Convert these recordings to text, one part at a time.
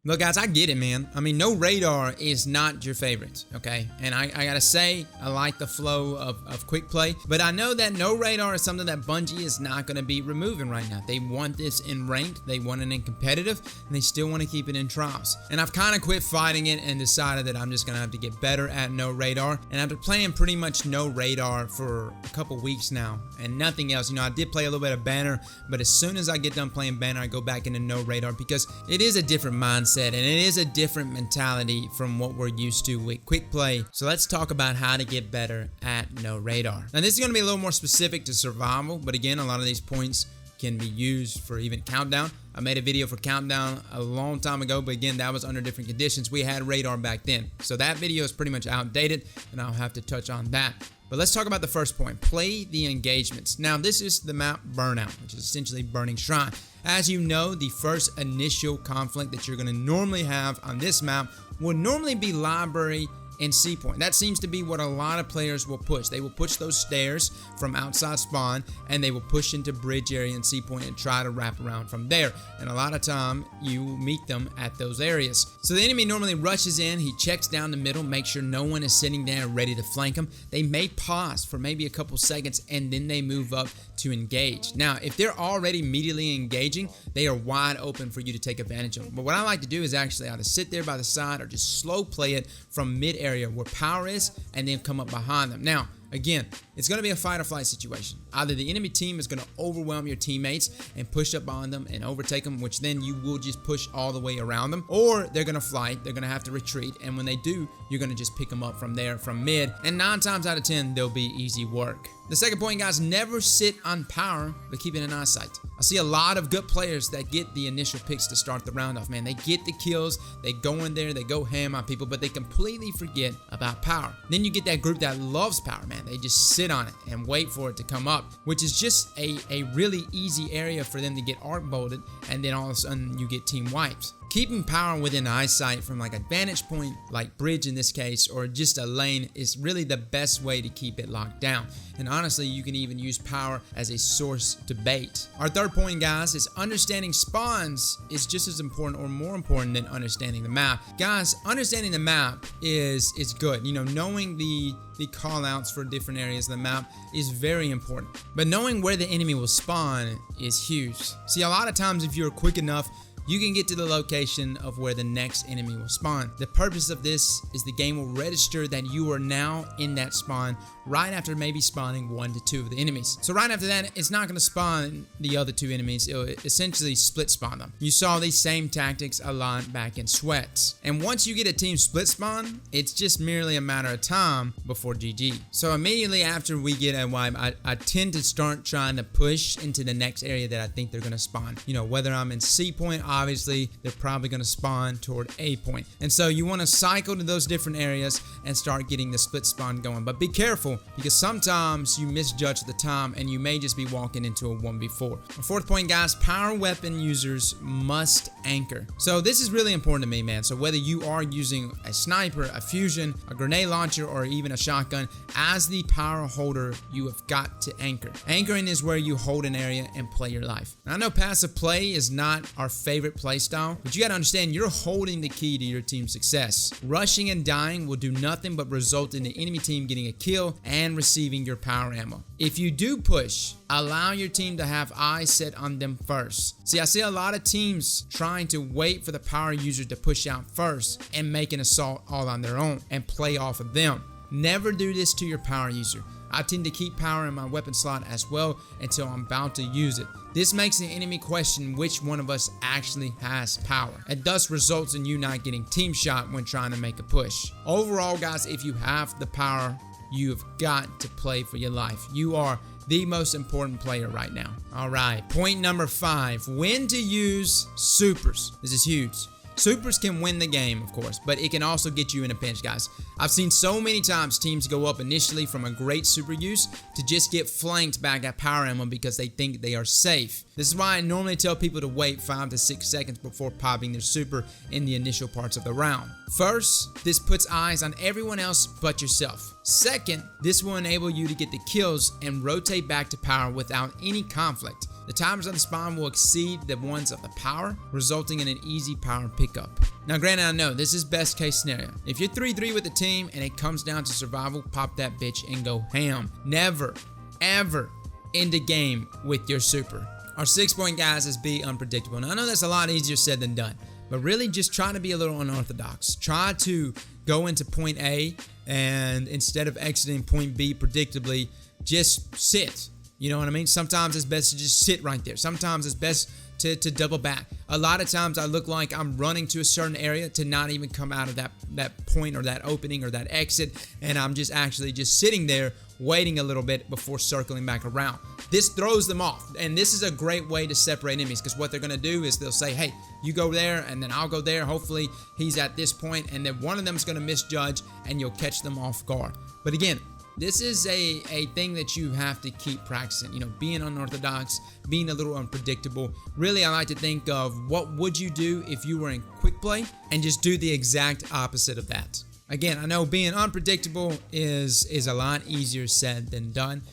Look, guys, I get it, man. I mean, no radar is not your favorite, okay? And I gotta say, I like the flow of quick play, but I know that no radar is something that Bungie is not gonna be removing right now. They want this in ranked, they want it in competitive, and they still want to keep it in trials. And I've kind of quit fighting it and decided that I'm just gonna have to get better at no radar. And after playing pretty much no radar for a couple weeks now, and nothing else, I did play a little bit of banner, but as soon as I get done playing banner, I go back into no radar because it is a different mindset and it is a different mentality from what we're used to with quick play. So let's talk about how to get better at no radar. Now this is going to be a little more specific to survival, but again, a lot of these points can be used for even countdown. I made a video for countdown a long time ago, but again, that was under different conditions. We had radar back then. So that video is pretty much outdated and I'll have to touch on that. But let's talk about the first point, play the engagements. Now this is the map Burnout, which is essentially Burning Shrine. As you know, the first initial conflict that you're going to normally have on this map will normally be library and C point. That seems to be what a lot of players will push. They will push those stairs from outside spawn and they will push into bridge area and C point and try to wrap around from there. And a lot of time you meet them at those areas. So the enemy normally rushes in, he checks down the middle, makes sure no one is sitting there ready to flank him. They may pause for maybe a couple seconds and then they move up to engage. Now, if they're already immediately engaging, they are wide open for you to take advantage of them. But what I like to do is actually either sit there by the side or just slow play it from mid area where power is and then come up behind them. Now, again, it's going to be a fight or flight situation. Either the enemy team is going to overwhelm your teammates and push up on them and overtake them, which then you will just push all the way around them, or they're going to flight, they're going to have to retreat, and when they do, you're going to just pick them up from there, from mid, and 9 times out of 10, they'll be easy work. The second point, guys, never sit on power, but keep it in eyesight. I see a lot of good players that get the initial picks to start the round off, man. They get the kills, they go in there, they go ham on people, but they completely forget about power. Then you get that group that loves power, man. They just sit on it and wait for it to come up, which is just a really easy area for them to get arc bolted, and then all of a sudden you get team wipes. Keeping power within eyesight from like a vantage point, like bridge in this case, or just a lane is really the best way to keep it locked down. And honestly, you can even use power as a source to bait. Our third point, guys, is understanding spawns is just as important or more important than understanding the map. Guys, understanding the map is good. Knowing the call outs for different areas of the map is very important. But knowing where the enemy will spawn is huge. See, a lot of times if you're quick enough, you can get to the location of where the next enemy will spawn. The purpose of this is the game will register that you are now in that spawn right after maybe spawning 1 to 2 of the enemies. So right after that, it's not going to spawn the other 2 enemies. It'll essentially split spawn them. You saw these same tactics a lot back in Sweats. And once you get a team split spawn, it's just merely a matter of time before GG. So immediately after we get a wipe, I tend to start trying to push into the next area that I think they're going to spawn. Whether I'm in C point, obviously they're probably going to spawn toward A point. And so you want to cycle to those different areas and start getting the split spawn going. But be careful because sometimes you misjudge the time and you may just be walking into a 1v4. The fourth point, guys, power weapon users must anchor. So this is really important to me, man. So whether you are using a sniper, a fusion, a grenade launcher, or even a shotgun, as the power holder, you have got to anchor. Anchoring is where you hold an area and play your life. Now, I know passive play is not our favorite play style, but you got to understand you're holding the key to your team's success. Rushing and dying will do nothing but result in the enemy team getting a kill and receiving your power ammo. If you do push, allow your team to have eyes set on them first. See, I see a lot of teams trying to wait for the power user to push out first and make an assault all on their own and play off of them. Never do this to your power user. I tend to keep power in my weapon slot as well until I'm about to use it. This makes the enemy question which one of us actually has power, and thus results in you not getting team shot when trying to make a push. Overall, guys, if you have the power, you have got to play for your life. You are the most important player right now. All right, point number 5, when to use supers. This is huge. Supers can win the game, of course, but it can also get you in a pinch, guys. I've seen so many times teams go up initially from a great super use to just get flanked back at power ammo because they think they are safe. This is why I normally tell people to wait 5 to 6 seconds before popping their super in the initial parts of the round. First, this puts eyes on everyone else but yourself. Second, this will enable you to get the kills and rotate back to power without any conflict. The timers on the spawn will exceed the ones of the power, resulting in an easy power pickup. Now granted, I know this is best case scenario. If you're 3-3 with the team and it comes down to survival, pop that bitch and go ham. Never, ever end a game with your super. Our 6-point, guys, is be unpredictable. Now I know that's a lot easier said than done, but really just try to be a little unorthodox. Try to go into point A and instead of exiting point B predictably, just sit. You know what I mean? Sometimes it's best to just sit right there. Sometimes it's best to double back. A lot of times I look like I'm running to a certain area to not even come out of that point or that opening or that exit, and I'm just actually just sitting there waiting a little bit before circling back around. This throws them off, and this is a great way to separate enemies, because what they're going to do is they'll say, hey, you go there and then I'll go there. Hopefully he's at this point, and then one of them is going to misjudge and you'll catch them off guard. But again, this is a thing that you have to keep practicing, you know, being unorthodox, being a little unpredictable. Really, I like to think of what would you do if you were in quick play and just do the exact opposite of that. Again, I know being unpredictable is a lot easier said than done,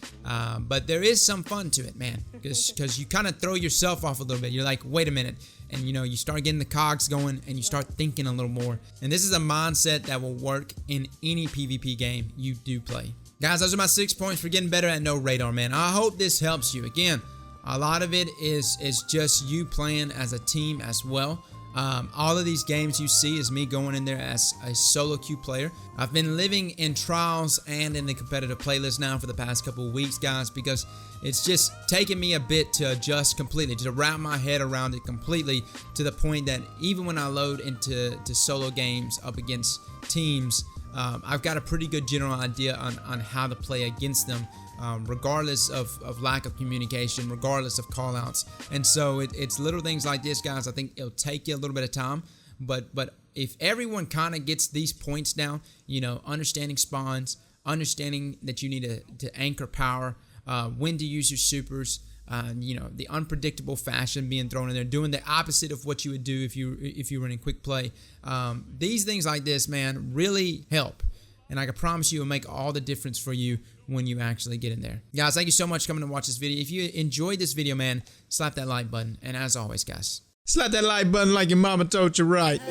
but there is some fun to it, man, because you kind of throw yourself off a little bit. You're like, wait a minute, and you know, you start getting the cogs going and you start thinking a little more. And this is a mindset that will work in any PvP game you do play. Guys, those are my 6 points for getting better at no radar, man. I hope this helps you. Again, a lot of it is just you playing as a team as well. All of these games you see is me going in there as a solo queue player. I've been living in trials and in the competitive playlist now for the past couple of weeks, guys, because it's just taken me a bit to adjust completely, to wrap my head around it completely, to the point that even when I load into solo games up against teams, I've got a pretty good general idea on how to play against them, regardless of lack of communication, regardless of callouts. And so it's little things like this, guys. I think it'll take you a little bit of time, but if everyone kind of gets these points down, you know, understanding spawns, understanding that you need to anchor power, when to use your supers, you know, the unpredictable fashion being thrown in there, doing the opposite of what you would do if you were in quick play. These things like this, man, really help. And I can promise you it'll make all the difference for you when you actually get in there. Guys, thank you so much for coming to watch this video. If you enjoyed this video, man, slap that like button. And as always, guys, slap that like button like your mama told you right.